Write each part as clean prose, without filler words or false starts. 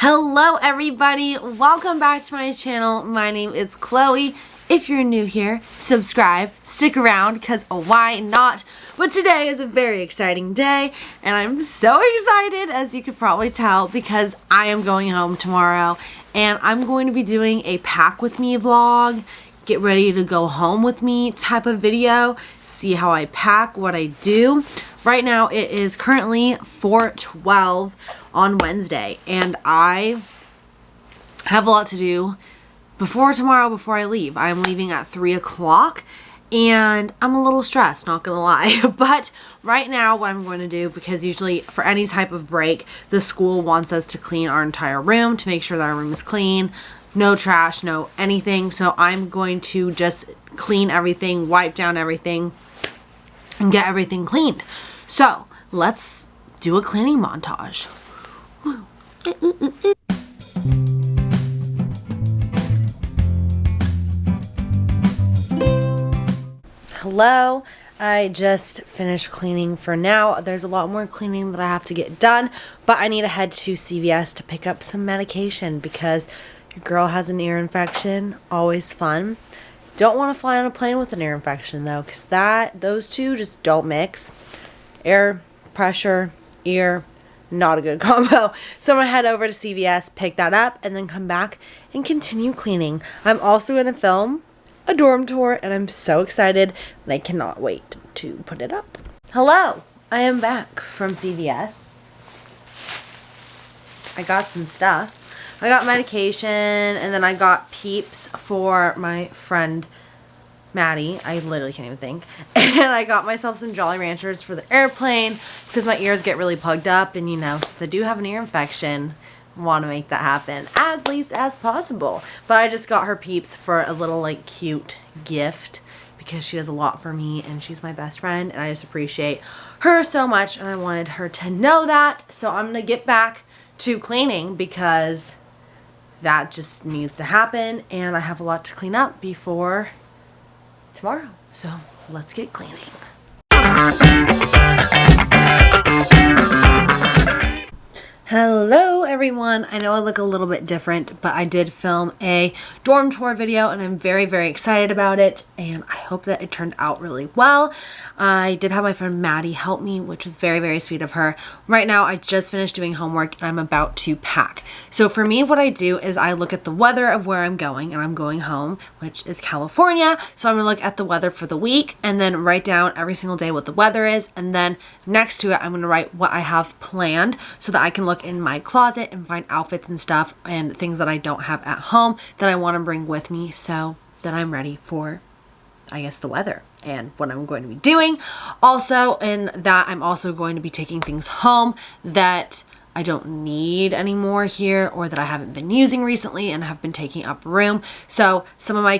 Hello everybody, welcome back to my channel. My name is Chloe. If you're new here, subscribe, stick around, because why not? But today is a very exciting day, and I'm so excited, as you could probably tell, because I am going home tomorrow, and I'm going to be doing a pack with me vlog, get ready to go home with me type of video, see how I pack, what I do. Right now it is currently 4:12 on Wednesday, and I have a lot to do before I leave. I'm leaving at 3 o'clock, and I'm a little stressed, not gonna lie. But right now what I'm going to do, because usually for any type of break, the school wants us to clean our entire room to make sure that our room is clean, no trash, no anything. So I'm going to just clean everything, wipe down everything, and get everything cleaned. So let's do a cleaning montage. Hello, I just finished cleaning for now. There's a lot more cleaning that I have to get done, but I need to head to CVS to pick up some medication because your girl has an ear infection. Always fun. Don't want to fly on a plane with an ear infection though, because those two just don't mix. Air pressure, ear, not a good combo. So I'm gonna head over to CVS, pick that up, and then come back and continue cleaning. I'm also gonna film a dorm tour, and I'm so excited, and I cannot wait to put it up. Hello, I am back from CVS. I got some stuff. I got medication, and then I got Peeps for my friend Maddie. I literally can't even think. And I got myself some Jolly Ranchers for the airplane because my ears get really plugged up, and you know, since I do have an ear infection, want to make that happen as least as possible. But I just got her Peeps for a little like cute gift because she does a lot for me and she's my best friend, and I just appreciate her so much, and I wanted her to know that. So I'm gonna get back to cleaning because that just needs to happen, and I have a lot to clean up before tomorrow. So let's get cleaning. Hello everyone. I know I look a little bit different, but I did film a dorm tour video, and I'm very, very excited about it, and I hope that it turned out really well. I did have my friend Maddie help me, which was very, very sweet of her. Right now I just finished doing homework and I'm about to pack. So for me, what I do is I look at the weather of where I'm going, and I'm going home, which is California. So I'm gonna look at the weather for the week and then write down every single day what the weather is, and then next to it I'm gonna write what I have planned so that I can look in my closet and find outfits and stuff and things that I don't have at home that I want to bring with me so that I'm ready for, I guess, the weather and what I'm going to be doing. Also, in that, I'm also going to be taking things home that I don't need anymore here, or that I haven't been using recently and have been taking up room. So some of my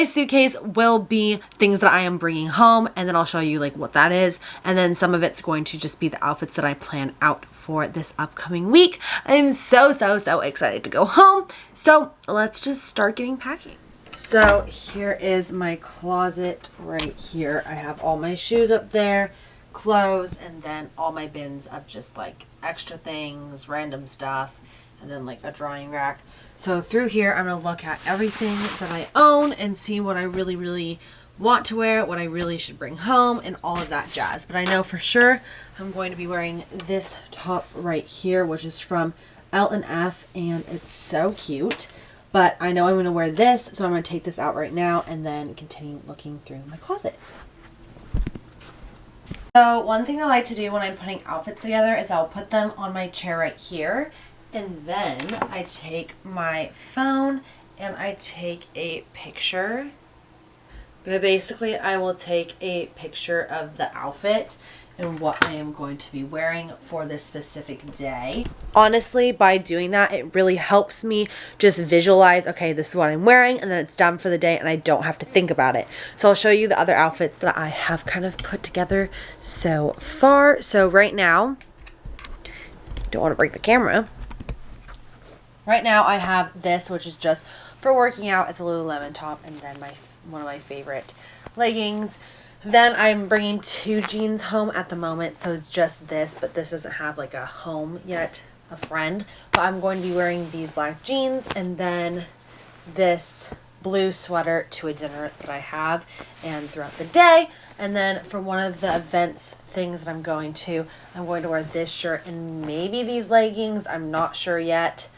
suitcase will be things that I am bringing home, and then I'll show you like what that is. And then some of it's going to just be the outfits that I plan out for this upcoming week. I'm so excited to go home. So let's just start getting packing. So here is my closet right here. I have all my shoes up there, clothes, and then all my bins of just like extra things, random stuff, and then like a drying rack. So through here I'm gonna look at everything that I own and see what I really want to wear, what I really should bring home, and all of that jazz. But I know for sure I'm going to be wearing this top right here, which is from L&F, and it's so cute. But I know I'm gonna wear this, so I'm gonna take this out right now and then continue looking through my closet. So one thing I like to do when I'm putting outfits together is I'll put them on my chair right here, and then I take my phone and I take a picture. But basically I will take a picture of the outfit and what I am going to be wearing for this specific day. Honestly, by doing that, it really helps me just visualize, okay, this is what I'm wearing, and then it's done for the day and I don't have to think about it. So I'll show you the other outfits that I have kind of put together so far. So right now, don't want to break the camera. Right now I have this, which is just for working out. It's a Lululemon top, and then one of my favorite leggings. Then I'm bringing 2 jeans home at the moment, so it's just this, but this doesn't have like a home yet, a friend. But I'm going to be wearing these black jeans and then this blue sweater to a dinner that I have and throughout the day. And then for one of the events things that I'm going to wear this shirt and maybe these leggings. I'm not sure yet.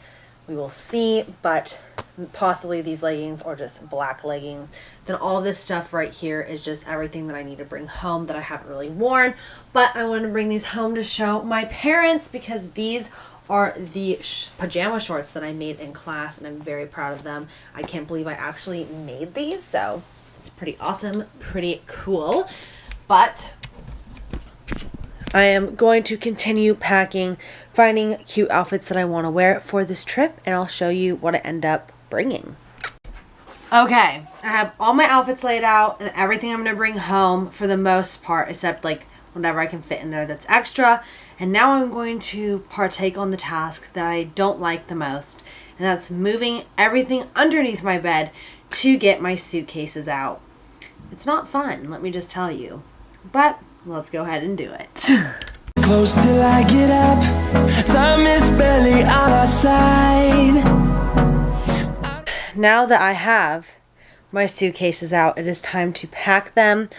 We will see, but possibly these leggings or just black leggings. Then all this stuff right here is just everything that I need to bring home that I haven't really worn. But I want to bring these home to show my parents because these are the pajama shorts that I made in class and I'm very proud of them. I can't believe I actually made these, so it's pretty awesome, pretty cool. But I am going to continue packing, finding cute outfits that I want to wear for this trip, and I'll show you what I end up bringing. Okay, I have all my outfits laid out and everything I'm going to bring home for the most part, except like whatever I can fit in there that's extra. And now I'm going to partake on the task that I don't like the most, and that's moving everything underneath my bed to get my suitcases out. It's not fun, let me just tell you. But let's go ahead and do it. Close till I get up. Time is barely on our side. Now that I have my suitcases out, it is time to pack them.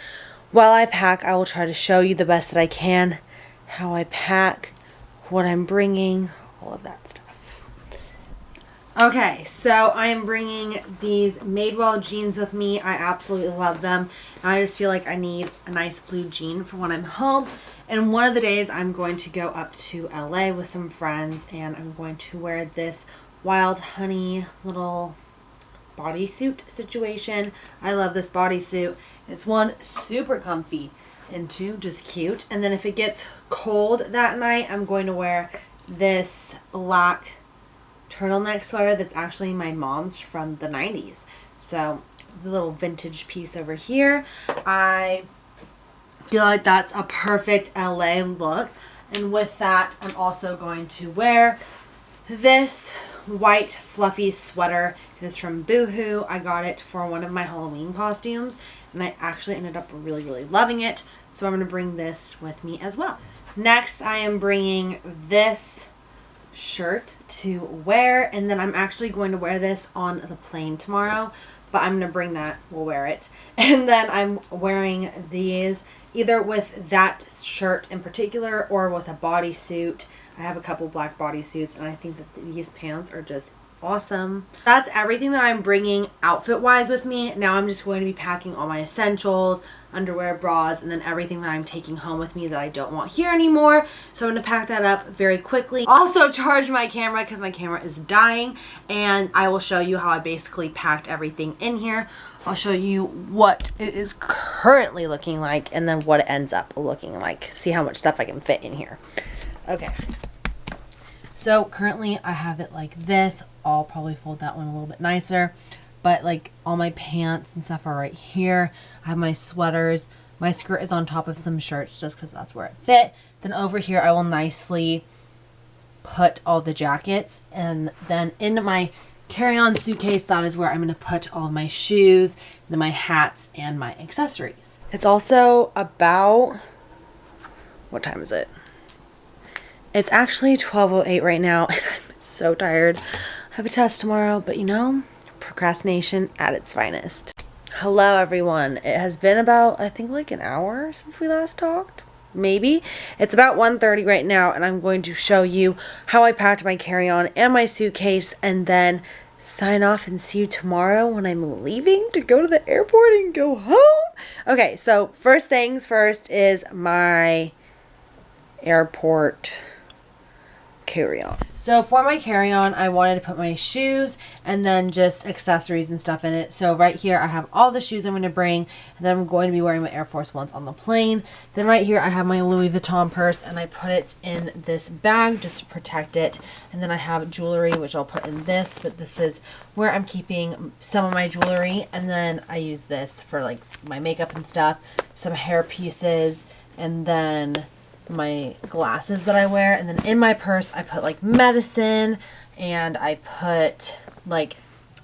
While I pack, I will try to show you the best that I can how I pack, what I'm bringing, all of that stuff. Okay, so I am bringing these Madewell jeans with me. I absolutely love them. And I just feel like I need a nice blue jean for when I'm home. And one of the days I'm going to go up to LA with some friends and I'm going to wear this Wild Honey little bodysuit situation. I love this bodysuit. It's one, super comfy, and two, just cute. And then if it gets cold that night, I'm going to wear this black turtleneck sweater that's actually my mom's from the 90s. So the little vintage piece over here. I feel like that's a perfect LA look. And with that, I'm also going to wear this white fluffy sweater. It is from Boohoo. I got it for one of my Halloween costumes and I actually ended up really, really loving it. So I'm going to bring this with me as well. Next, I am bringing this shirt to wear, and then I'm actually going to wear this on the plane tomorrow, but I'm going to bring that, we'll wear it. And then I'm wearing these either with that shirt in particular or with a bodysuit. I have a couple black bodysuits and I think that these pants are just awesome. That's everything that I'm bringing outfit wise with me. Now I'm just going to be packing all my essentials, underwear, bras, and then everything that I'm taking home with me that I don't want here anymore. So I'm going to pack that up very quickly. Also charge my camera because my camera is dying, and I will show you how I basically packed everything in here. I'll show you what it is currently looking like and then what it ends up looking like. See how much stuff I can fit in here. Okay. So currently I have it like this. I'll probably fold that one a little bit nicer. But like all my pants and stuff are right here. I have my sweaters. My skirt is on top of some shirts just because that's where it fit. Then over here I will nicely put all the jackets. And then in my carry-on suitcase, that is where I'm going to put all of my shoes, then my hats, and my accessories. It's also about... what time is it? It's actually 12:08 right now, and I'm so tired. I have a test tomorrow, but you know, procrastination at its finest. Hello, everyone. It has been about, I think, like an hour since we last talked. Maybe. It's about 1:30 right now, and I'm going to show you how I packed my carry-on and my suitcase, and then sign off and see you tomorrow when I'm leaving to go to the airport and go home. Okay, so first things first is my airport carry-on. So for my carry-on, I wanted to put my shoes and then just accessories and stuff in it. So right here I have all the shoes I'm going to bring, and then I'm going to be wearing my Air Force Ones on the plane. Then right here I have my Louis Vuitton purse, and I put it in this bag just to protect it. And then I have jewelry, which I'll put in this, but this is where I'm keeping some of my jewelry. And then I use this for like my makeup and stuff, some hair pieces, and then my glasses that I wear. And then in my purse I put like medicine, and I put like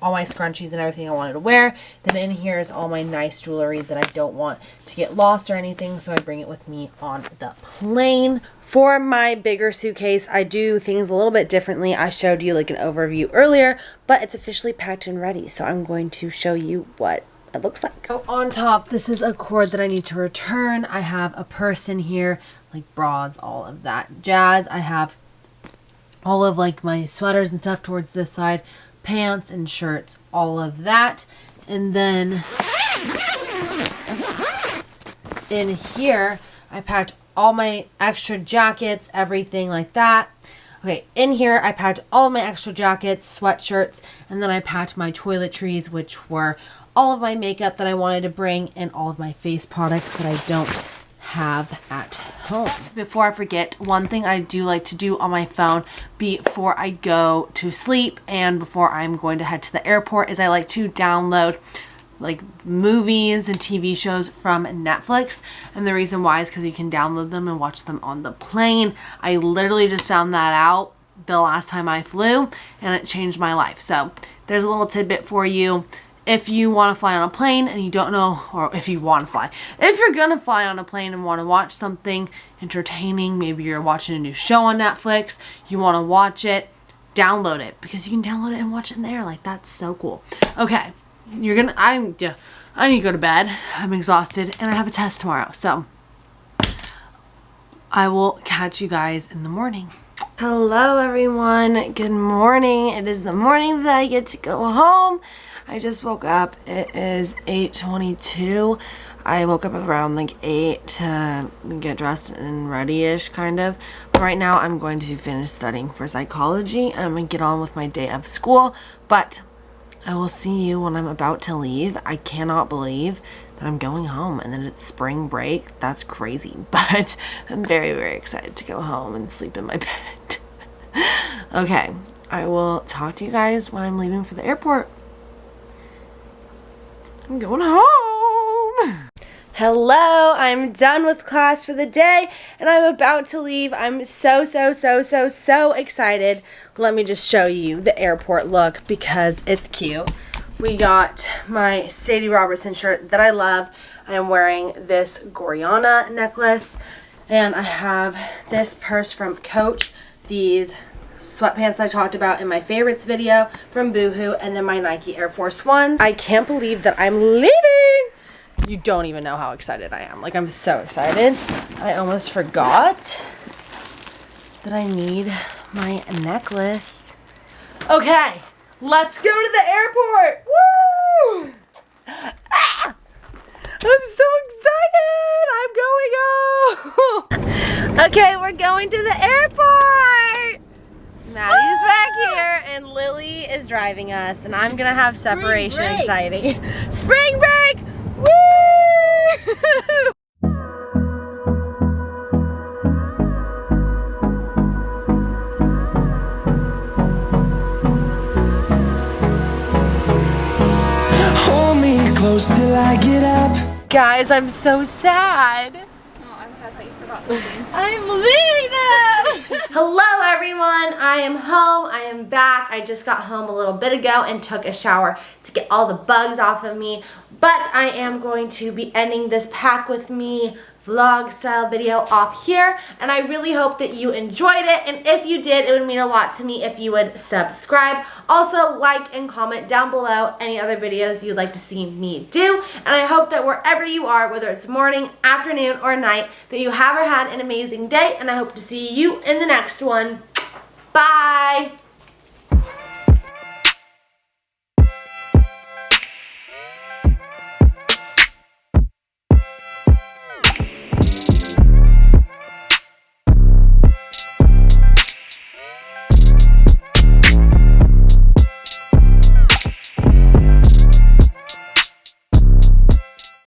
all my scrunchies and everything I wanted to wear. Then in here is all my nice jewelry that I don't want to get lost or anything, so I bring it with me on the plane. For my bigger suitcase, I do things a little bit differently. I showed you like an overview earlier, but it's officially packed and ready, so I'm going to show you what it looks like. So on top, this is a cord that I need to return. I have a purse in here, like bras, all of that jazz. I have all of like my sweaters and stuff towards this side, pants and shirts, all of that. And then in here, I packed all my extra jackets, everything like that. Okay, in here, I packed all my extra jackets, sweatshirts, and then I packed my toiletries, which were all of my makeup that I wanted to bring and all of my face products that I don't have at home. Before I forget, one thing I do like to do on my phone before I go to sleep and before I'm going to head to the airport is I like to download like movies and TV shows from Netflix, and the reason why is because you can download them and watch them on the plane. I literally just found that out the last time I flew and it changed my life. So there's a little tidbit for you. If you want to fly on a plane and you don't know, or if you want to fly, if you're going to fly on a plane and want to watch something entertaining, maybe you're watching a new show on Netflix, you want to watch it, download it, because you can download it and watch it in there. Like, that's so cool. Okay, I need to go to bed. I'm exhausted and I have a test tomorrow. So I will catch you guys in the morning. Hello everyone. Good morning. It is the morning that I get to go home. I just woke up. It is 8:22. I woke up around like 8 to get dressed and ready-ish kind of. But right now I'm going to finish studying for psychology. I'm going to get on with my day of school. But I will see you when I'm about to leave. I cannot believe that I'm going home and then it's spring break. That's crazy. But I'm very, very excited to go home and sleep in my bed. Okay. I will talk to you guys when I'm leaving for the airport. I'm going home. Hello, I'm done with class for the day and I'm about to leave. I'm so excited. Let me just show you the airport look because it's cute. We got my Sadie Robertson shirt that I love. I am wearing this Gorjana necklace and I have this purse from Coach, these sweatpants I talked about in my favorites video from Boohoo, and then my Nike Air Force Ones. I can't believe that I'm leaving. You don't even know how excited I am. Like, I'm so excited. I almost forgot that I need my necklace. Okay, let's go to the airport. Woo! Ah! I'm so excited. I'm going home. Okay, we're going to the airport. Maddie's back here and Lily is driving us and I'm gonna have separation anxiety. Spring break! Woo! Hold me close till I get up. Guys, I'm so sad. I thought you forgot something. I'm leaving them! Hello everyone, I am home, I am back. I just got home a little bit ago and took a shower to get all the bugs off of me. But I am going to be ending this pack with me vlog style video off here, and I really hope that you enjoyed it, and if you did, it would mean a lot to me if you would subscribe. Also, like and comment down below any other videos you'd like to see me do, and I hope that wherever you are, whether it's morning, afternoon, or night, that you have or had an amazing day, and I hope to see you in the next one. Bye!